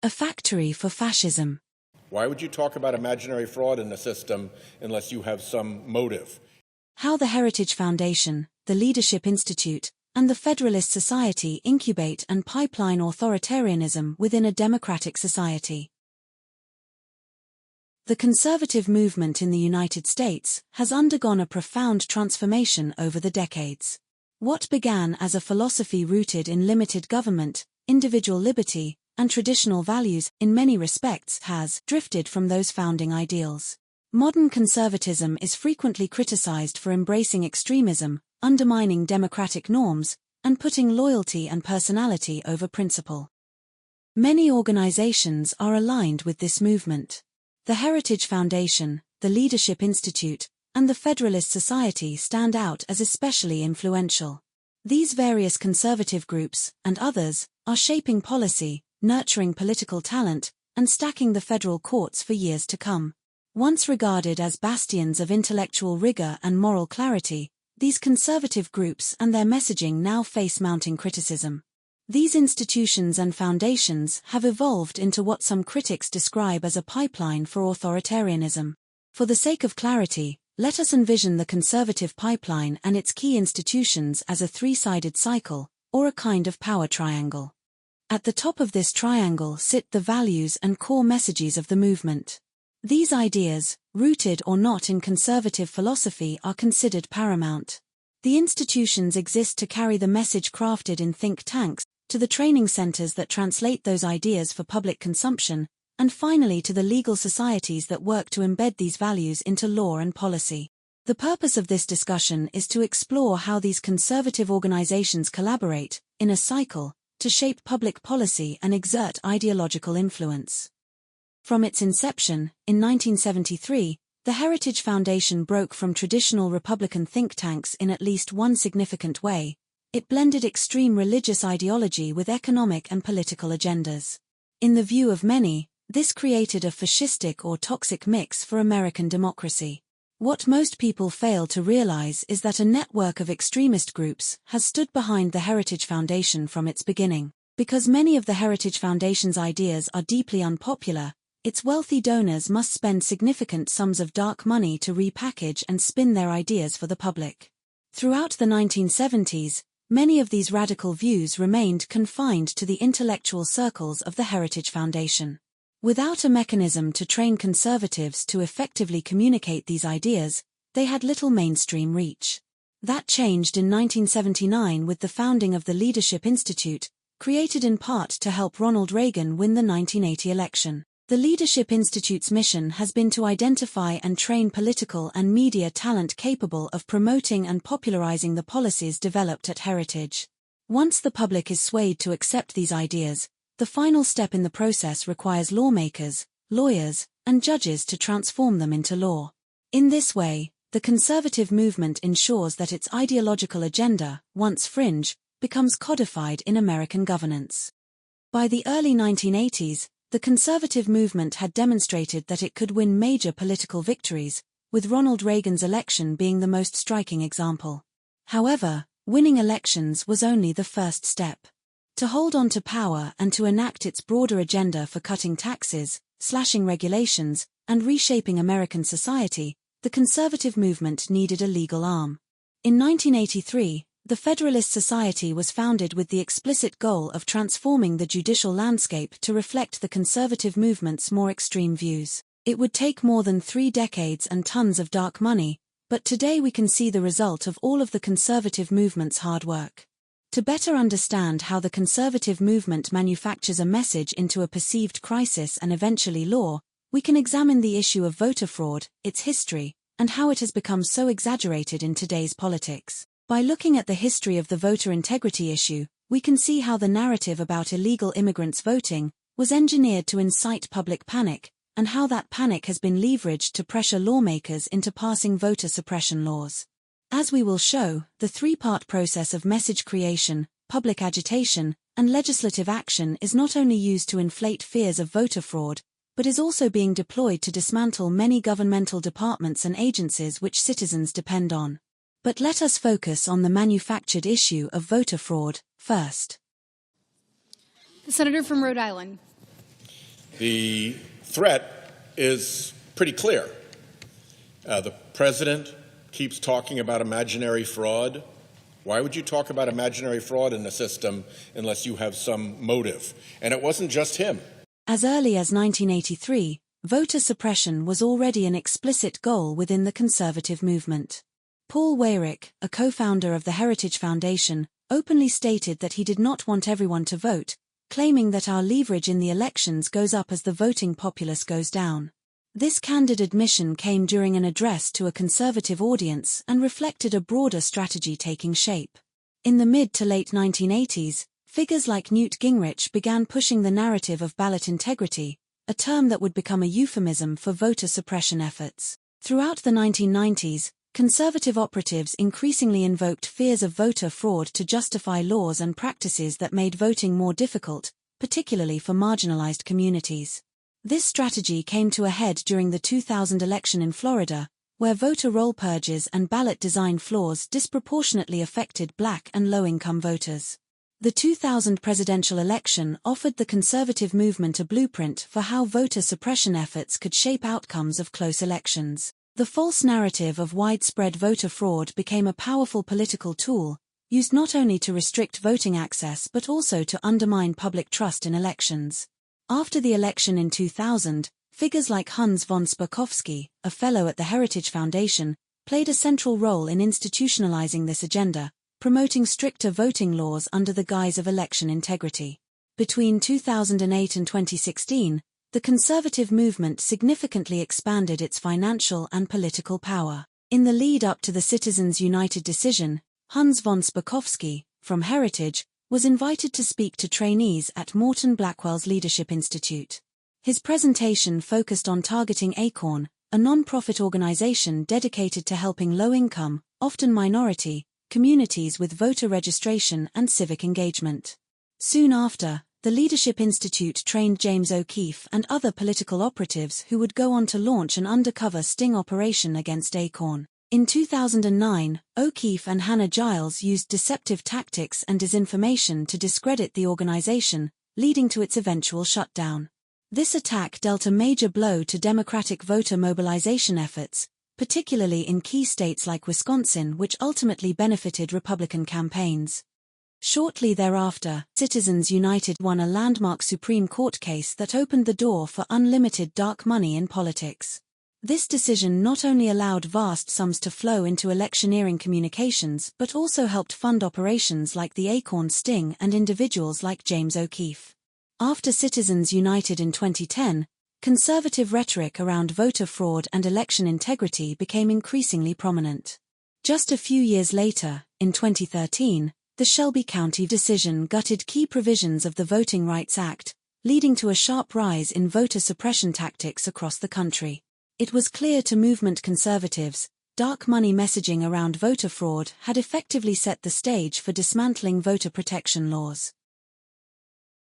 A factory for fascism. Why would you talk about imaginary fraud in the system unless you have some motive? How the Heritage Foundation, the Leadership Institute, and the Federalist Society incubate and pipeline authoritarianism within a democratic society. The conservative movement in the United States has undergone a profound transformation over the decades. What began as a philosophy rooted in limited government, individual liberty, and traditional values, in many respects has drifted from those founding ideals. Modern conservatism is frequently criticized for embracing extremism, undermining democratic norms, and putting loyalty and personality over principle. Many organizations are aligned with this movement. The Heritage Foundation, the Leadership Institute, and the Federalist Society stand out as especially influential. These various conservative groups, and others, are shaping policy, nurturing political talent, and stacking the federal courts for years to come. Once regarded as bastions of intellectual rigor and moral clarity, these conservative groups and their messaging now face mounting criticism. These institutions and foundations have evolved into what some critics describe as a pipeline for authoritarianism. For the sake of clarity, let us envision the conservative pipeline and its key institutions as a three-sided cycle, or a kind of power triangle. At the top of this triangle sit the values and core messages of the movement. These ideas, rooted or not in conservative philosophy, are considered paramount. The institutions exist to carry the message crafted in think tanks, to the training centers that translate those ideas for public consumption, and finally to the legal societies that work to embed these values into law and policy. The purpose of this discussion is to explore how these conservative organizations collaborate, in a cycle, to shape public policy and exert ideological influence. From its inception, in 1973, the Heritage Foundation broke from traditional Republican think tanks in at least one significant way. It blended extreme religious ideology with economic and political agendas. In the view of many, this created a fascistic or toxic mix for American democracy. What most people fail to realize is that a network of extremist groups has stood behind the Heritage Foundation from its beginning. Because many of the Heritage Foundation's ideas are deeply unpopular, its wealthy donors must spend significant sums of dark money to repackage and spin their ideas for the public. Throughout the 1970s, many of these radical views remained confined to the intellectual circles of the Heritage Foundation. Without a mechanism to train conservatives to effectively communicate these ideas, they had little mainstream reach. That changed in 1979 with the founding of the Leadership Institute, created in part to help Ronald Reagan win the 1980 election. The Leadership Institute's mission has been to identify and train political and media talent capable of promoting and popularizing the policies developed at Heritage. Once the public is swayed to accept these ideas, the final step in the process requires lawmakers, lawyers, and judges to transform them into law. In this way, the conservative movement ensures that its ideological agenda, once fringe, becomes codified in American governance. By the early 1980s, the conservative movement had demonstrated that it could win major political victories, with Ronald Reagan's election being the most striking example. However, winning elections was only the first step. To hold on to power and to enact its broader agenda for cutting taxes, slashing regulations, and reshaping American society, the conservative movement needed a legal arm. In 1983, the Federalist Society was founded with the explicit goal of transforming the judicial landscape to reflect the conservative movement's more extreme views. It would take more than 3 decades and tons of dark money, but today we can see the result of all of the conservative movement's hard work. To better understand how the conservative movement manufactures a message into a perceived crisis and eventually law, we can examine the issue of voter fraud, its history, and how it has become so exaggerated in today's politics. By looking at the history of the voter integrity issue, we can see how the narrative about illegal immigrants voting was engineered to incite public panic, and how that panic has been leveraged to pressure lawmakers into passing voter suppression laws. As we will show, the 3-part process of message creation, public agitation, and legislative action is not only used to inflate fears of voter fraud, but is also being deployed to dismantle many governmental departments and agencies which citizens depend on. But let us focus on the manufactured issue of voter fraud first. The senator from Rhode Island. The threat is pretty clear. The president keeps talking about imaginary fraud. Why would you talk about imaginary fraud in the system unless you have some motive? And it wasn't just him. As early as 1983, voter suppression was already an explicit goal within the conservative movement. Paul Weyrich, a co-founder of the Heritage Foundation, openly stated that he did not want everyone to vote, claiming that our leverage in the elections goes up as the voting populace goes down. This candid admission came during an address to a conservative audience and reflected a broader strategy taking shape. In the mid to late 1980s, figures like Newt Gingrich began pushing the narrative of ballot integrity, a term that would become a euphemism for voter suppression efforts. Throughout the 1990s, conservative operatives increasingly invoked fears of voter fraud to justify laws and practices that made voting more difficult, particularly for marginalized communities. This strategy came to a head during the 2000 election in Florida, where voter roll purges and ballot design flaws disproportionately affected Black and low-income voters. The 2000 presidential election offered the conservative movement a blueprint for how voter suppression efforts could shape outcomes of close elections. The false narrative of widespread voter fraud became a powerful political tool, used not only to restrict voting access but also to undermine public trust in elections. After the election in 2000, figures like Hans von Spakovsky, a fellow at the Heritage Foundation, played a central role in institutionalizing this agenda, promoting stricter voting laws under the guise of election integrity. Between 2008 and 2016, the conservative movement significantly expanded its financial and political power. In the lead-up to the Citizens United decision, Hans von Spakovsky, from Heritage, was invited to speak to trainees at Morton Blackwell's Leadership Institute. His presentation focused on targeting ACORN, a non-profit organization dedicated to helping low-income, often minority, communities with voter registration and civic engagement. Soon after, the Leadership Institute trained James O'Keefe and other political operatives who would go on to launch an undercover sting operation against ACORN. In 2009, O'Keefe and Hannah Giles used deceptive tactics and disinformation to discredit the organization, leading to its eventual shutdown. This attack dealt a major blow to Democratic voter mobilization efforts, particularly in key states like Wisconsin, which ultimately benefited Republican campaigns. Shortly thereafter, Citizens United won a landmark Supreme Court case that opened the door for unlimited dark money in politics. This decision not only allowed vast sums to flow into electioneering communications but also helped fund operations like the ACORN sting and individuals like James O'Keefe. After Citizens United in 2010, conservative rhetoric around voter fraud and election integrity became increasingly prominent. Just a few years later, in 2013, the Shelby County decision gutted key provisions of the Voting Rights Act, leading to a sharp rise in voter suppression tactics across the country. It was clear to movement conservatives, dark money messaging around voter fraud had effectively set the stage for dismantling voter protection laws.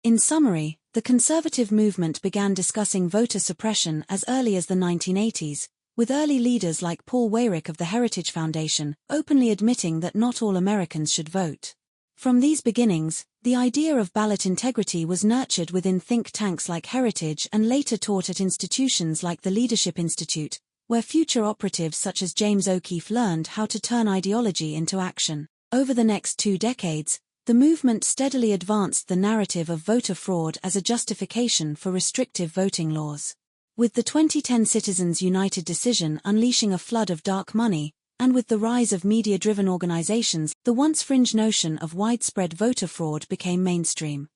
In summary, the conservative movement began discussing voter suppression as early as the 1980s, with early leaders like Paul Weyrich of the Heritage Foundation openly admitting that not all Americans should vote. From these beginnings, the idea of ballot integrity was nurtured within think tanks like Heritage and later taught at institutions like the Leadership Institute, where future operatives such as James O'Keefe learned how to turn ideology into action. Over the next 2 decades, the movement steadily advanced the narrative of voter fraud as a justification for restrictive voting laws. With the 2010 Citizens United decision unleashing a flood of dark money, and with the rise of media-driven organizations, the once fringe notion of widespread voter fraud became mainstream.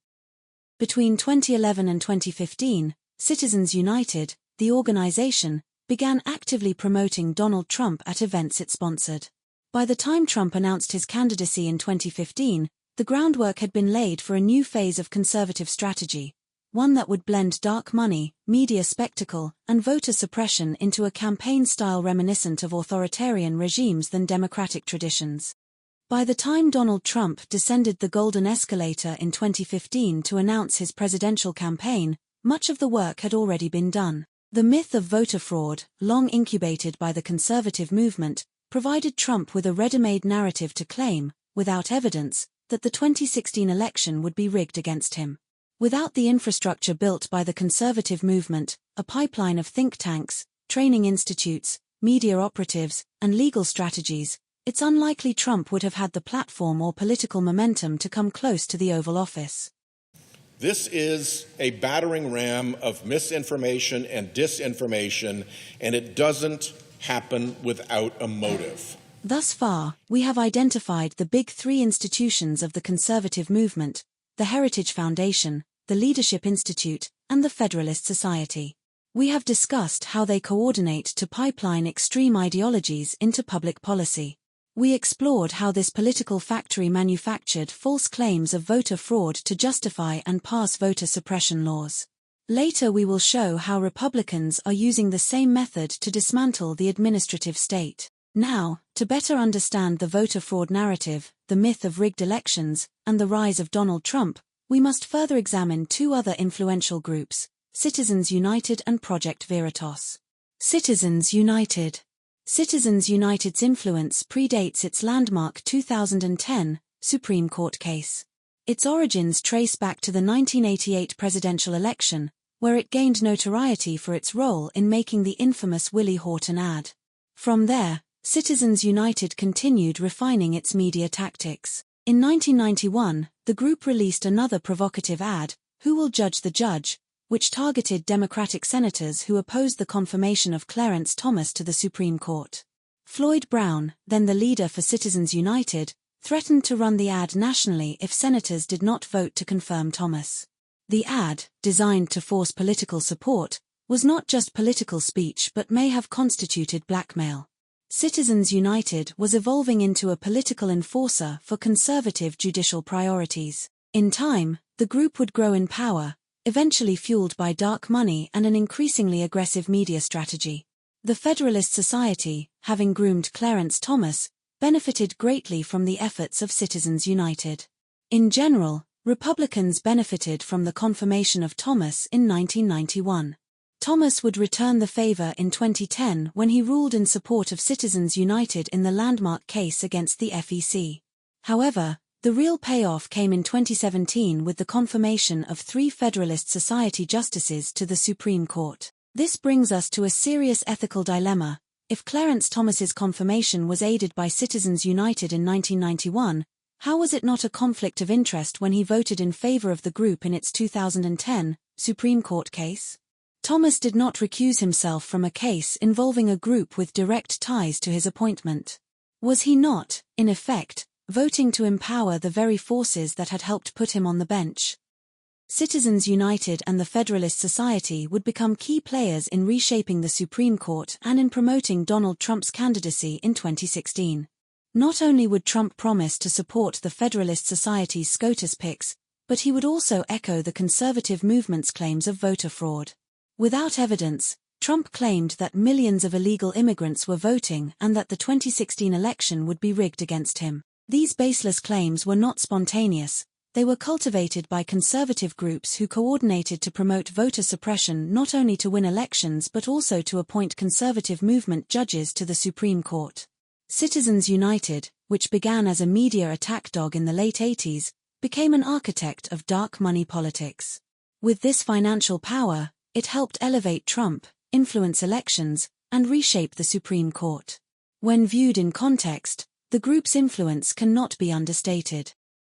Between 2011 and 2015, Citizens United, the organization, began actively promoting Donald Trump at events it sponsored. By the time Trump announced his candidacy in 2015, the groundwork had been laid for a new phase of conservative strategy, one that would blend dark money, media spectacle, and voter suppression into a campaign style reminiscent of authoritarian regimes than democratic traditions. By the time Donald Trump descended the golden escalator in 2015 to announce his presidential campaign, much of the work had already been done. The myth of voter fraud, long incubated by the conservative movement, provided Trump with a ready-made narrative to claim, without evidence, that the 2016 election would be rigged against him. Without the infrastructure built by the conservative movement, a pipeline of think tanks, training institutes, media operatives, and legal strategies, it's unlikely Trump would have had the platform or political momentum to come close to the Oval Office. This is a battering ram of misinformation and disinformation, and it doesn't happen without a motive. Thus far, we have identified the big three institutions of the conservative movement: the Heritage Foundation, the Leadership Institute, and the Federalist Society. We have discussed how they coordinate to pipeline extreme ideologies into public policy. We explored how this political factory manufactured false claims of voter fraud to justify and pass voter suppression laws. Later we will show how Republicans are using the same method to dismantle the administrative state. Now, to better understand the voter fraud narrative, the myth of rigged elections, and the rise of Donald Trump, we must further examine two other influential groups: Citizens United and Project Veritas. Citizens United. Citizens United's influence predates its landmark 2010 Supreme Court case. Its origins trace back to the 1988 presidential election, where it gained notoriety for its role in making the infamous Willie Horton ad. From there, Citizens United continued refining its media tactics. In 1991, the group released another provocative ad, "Who Will Judge the Judge?", which targeted Democratic senators who opposed the confirmation of Clarence Thomas to the Supreme Court. Floyd Brown, then the leader for Citizens United, threatened to run the ad nationally if senators did not vote to confirm Thomas. The ad, designed to force political support, was not just political speech but may have constituted blackmail. Citizens United was evolving into a political enforcer for conservative judicial priorities. In time, the group would grow in power, eventually fueled by dark money and an increasingly aggressive media strategy. The Federalist Society, having groomed Clarence Thomas, benefited greatly from the efforts of Citizens United. In general, Republicans benefited from the confirmation of Thomas in 1991. Thomas would return the favor in 2010 when he ruled in support of Citizens United in the landmark case against the FEC. However, the real payoff came in 2017 with the confirmation of 3 Federalist Society justices to the Supreme Court. This brings us to a serious ethical dilemma. If Clarence Thomas's confirmation was aided by Citizens United in 1991, how was it not a conflict of interest when he voted in favor of the group in its 2010 Supreme Court case? Thomas did not recuse himself from a case involving a group with direct ties to his appointment. Was he not, in effect, voting to empower the very forces that had helped put him on the bench? Citizens United and the Federalist Society would become key players in reshaping the Supreme Court and in promoting Donald Trump's candidacy in 2016. Not only would Trump promise to support the Federalist Society's SCOTUS picks, but he would also echo the conservative movement's claims of voter fraud. Without evidence, Trump claimed that millions of illegal immigrants were voting and that the 2016 election would be rigged against him. These baseless claims were not spontaneous. They were cultivated by conservative groups who coordinated to promote voter suppression not only to win elections but also to appoint conservative movement judges to the Supreme Court. Citizens United, which began as a media attack dog in the late 80s, became an architect of dark money politics. With this financial power, it helped elevate Trump, influence elections, and reshape the Supreme Court. When viewed in context, the group's influence cannot be understated.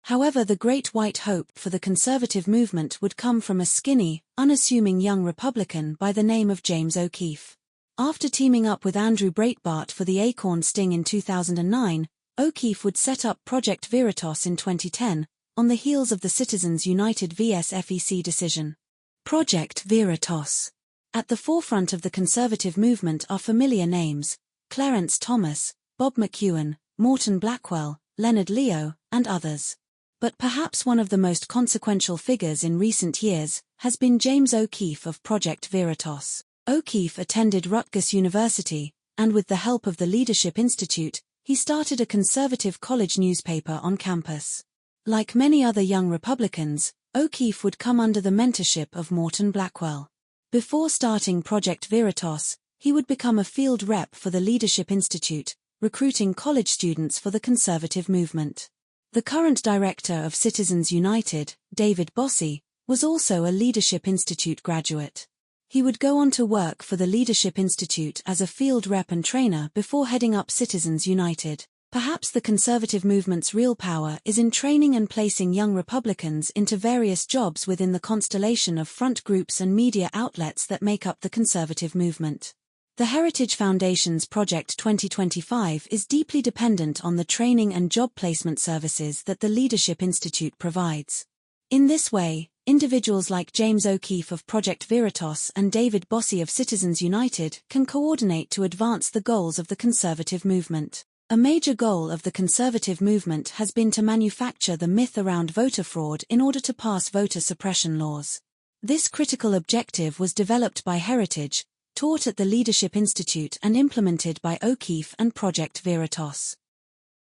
However, the great white hope for the conservative movement would come from a skinny, unassuming young Republican by the name of James O'Keefe. After teaming up with Andrew Breitbart for the Acorn sting in 2009, O'Keefe would set up Project Veritas in 2010, on the heels of the Citizens United vs FEC decision. Project Veritas. At the forefront of the conservative movement are familiar names: Clarence Thomas, Bob McEwen, Morton Blackwell, Leonard Leo, and others. But perhaps one of the most consequential figures in recent years has been James O'Keefe of Project Veritas. O'Keefe attended Rutgers University, and with the help of the Leadership Institute, he started a conservative college newspaper on campus. Like many other young Republicans, O'Keefe would come under the mentorship of Morton Blackwell. Before starting Project Veritas, he would become a field rep for the Leadership Institute, recruiting college students for the conservative movement. The current director of Citizens United, David Bossie, was also a Leadership Institute graduate. He would go on to work for the Leadership Institute as a field rep and trainer before heading up Citizens United. Perhaps the conservative movement's real power is in training and placing young Republicans into various jobs within the constellation of front groups and media outlets that make up the conservative movement. The Heritage Foundation's Project 2025 is deeply dependent on the training and job placement services that the Leadership Institute provides. In this way, individuals like James O'Keefe of Project Veritas and David Bossie of Citizens United can coordinate to advance the goals of the conservative movement. A major goal of the conservative movement has been to manufacture the myth around voter fraud in order to pass voter suppression laws. This critical objective was developed by Heritage, taught at the Leadership Institute and implemented by O'Keefe and Project Veritas.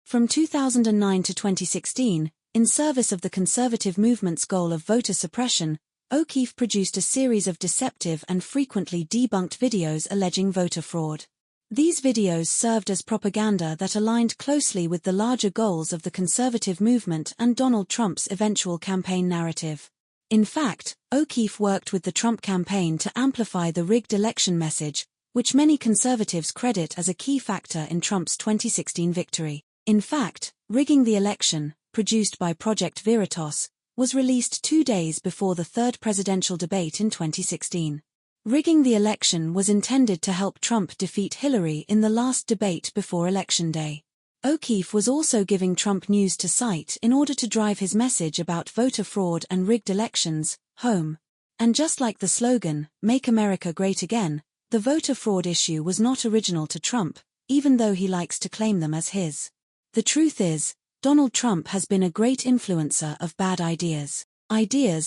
From 2009 to 2016, in service of the conservative movement's goal of voter suppression, O'Keefe produced a series of deceptive and frequently debunked videos alleging voter fraud. These videos served as propaganda that aligned closely with the larger goals of the conservative movement and Donald Trump's eventual campaign narrative. In fact, O'Keefe worked with the Trump campaign to amplify the rigged election message, which many conservatives credit as a key factor in Trump's 2016 victory. In fact, Rigging the Election, produced by Project Veritas, was released 2 days before the third presidential debate in 2016. Rigging the election was intended to help Trump defeat Hillary in the last debate before Election Day. O'Keefe was also giving Trump news to cite in order to drive his message about voter fraud and rigged elections home. And just like the slogan, "Make America Great Again," the voter fraud issue was not original to Trump, even though he likes to claim them as his. The truth is, Donald Trump has been a great influencer of bad ideas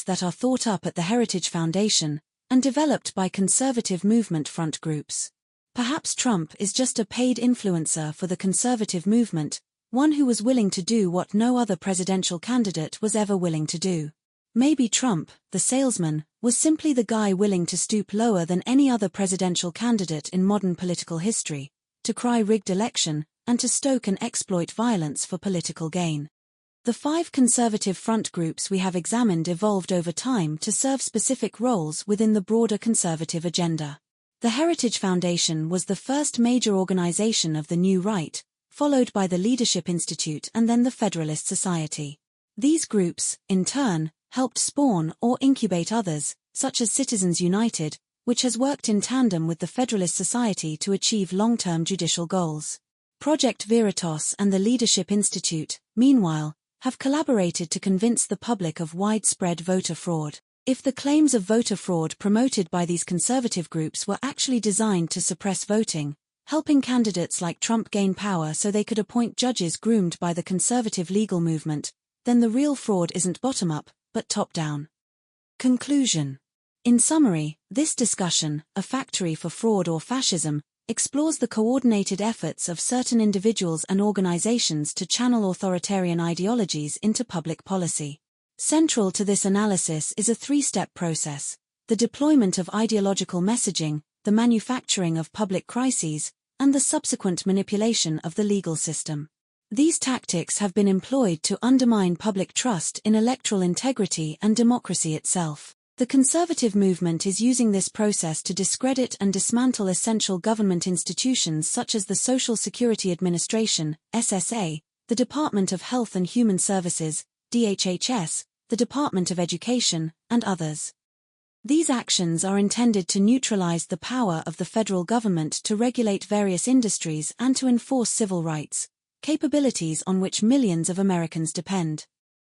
that are thought up at the Heritage Foundation, and developed by conservative movement front groups. Perhaps Trump is just a paid influencer for the conservative movement, one who was willing to do what no other presidential candidate was ever willing to do. Maybe Trump, the salesman, was simply the guy willing to stoop lower than any other presidential candidate in modern political history, to cry rigged election, and to stoke and exploit violence for political gain. The 5 conservative front groups we have examined evolved over time to serve specific roles within the broader conservative agenda. The Heritage Foundation was the first major organization of the New Right, followed by the Leadership Institute and then the Federalist Society. These groups, in turn, helped spawn or incubate others, such as Citizens United, which has worked in tandem with the Federalist Society to achieve long-term judicial goals. Project Veritas and the Leadership Institute, meanwhile, have collaborated to convince the public of widespread voter fraud. If the claims of voter fraud promoted by these conservative groups were actually designed to suppress voting, helping candidates like Trump gain power so they could appoint judges groomed by the conservative legal movement, then the real fraud isn't bottom-up, but top-down. Conclusion. In summary, this discussion, A Factory for Fraud or Fascism, explores the coordinated efforts of certain individuals and organizations to channel authoritarian ideologies into public policy. Central to this analysis is a 3-step process: the deployment of ideological messaging, the manufacturing of public crises, and the subsequent manipulation of the legal system. These tactics have been employed to undermine public trust in electoral integrity and democracy itself. The conservative movement is using this process to discredit and dismantle essential government institutions such as the Social Security Administration, SSA, the Department of Health and Human Services, DHHS, the Department of Education, and others. These actions are intended to neutralize the power of the federal government to regulate various industries and to enforce civil rights, capabilities on which millions of Americans depend.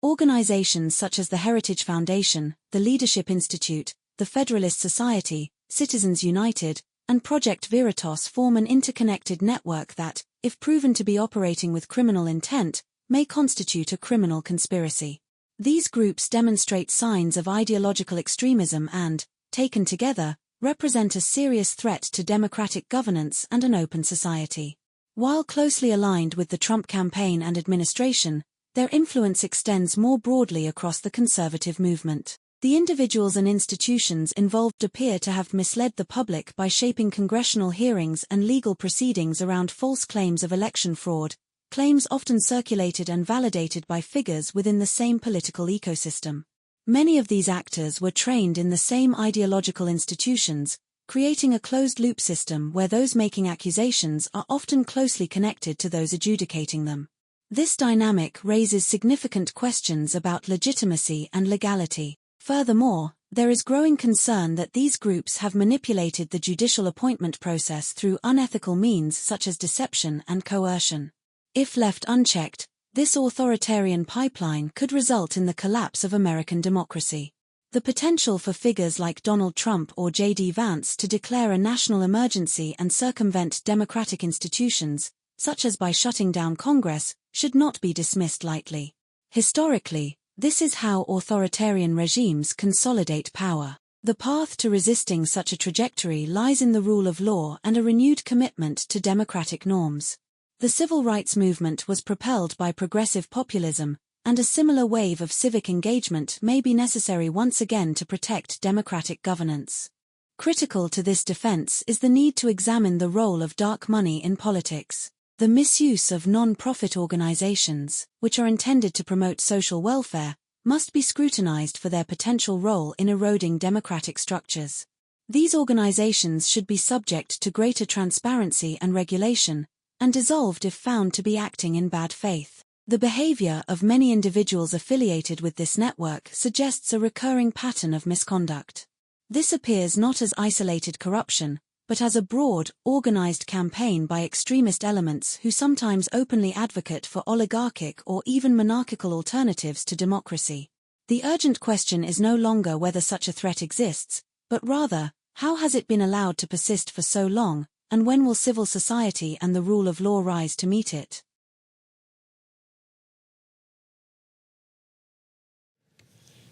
Organizations such as the Heritage Foundation, the Leadership Institute, the Federalist Society, Citizens United, and Project Veritas form an interconnected network that, if proven to be operating with criminal intent, may constitute a criminal conspiracy. These groups demonstrate signs of ideological extremism and, taken together, represent a serious threat to democratic governance and an open society. While closely aligned with the Trump campaign and administration, their influence extends more broadly across the conservative movement. The individuals and institutions involved appear to have misled the public by shaping congressional hearings and legal proceedings around false claims of election fraud, claims often circulated and validated by figures within the same political ecosystem. Many of these actors were trained in the same ideological institutions, creating a closed-loop system where those making accusations are often closely connected to those adjudicating them. This dynamic raises significant questions about legitimacy and legality. Furthermore, there is growing concern that these groups have manipulated the judicial appointment process through unethical means such as deception and coercion. If left unchecked, this authoritarian pipeline could result in the collapse of American democracy. The potential for figures like Donald Trump or J.D. Vance to declare a national emergency and circumvent democratic institutions, such as by shutting down Congress, should not be dismissed lightly. Historically, this is how authoritarian regimes consolidate power. The path to resisting such a trajectory lies in the rule of law and a renewed commitment to democratic norms. The civil rights movement was propelled by progressive populism, and a similar wave of civic engagement may be necessary once again to protect democratic governance. Critical to this defense is the need to examine the role of dark money in politics. The misuse of non-profit organizations, which are intended to promote social welfare, must be scrutinized for their potential role in eroding democratic structures. These organizations should be subject to greater transparency and regulation, and dissolved if found to be acting in bad faith. The behavior of many individuals affiliated with this network suggests a recurring pattern of misconduct. This appears not as isolated corruption, but as a broad, organized campaign by extremist elements who sometimes openly advocate for oligarchic or even monarchical alternatives to democracy. The urgent question is no longer whether such a threat exists, but rather, how has it been allowed to persist for so long, and when will civil society and the rule of law rise to meet it?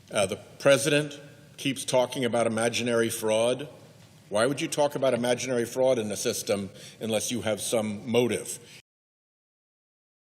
The president keeps talking about imaginary fraud. Why would you talk about imaginary fraud in the system unless you have some motive?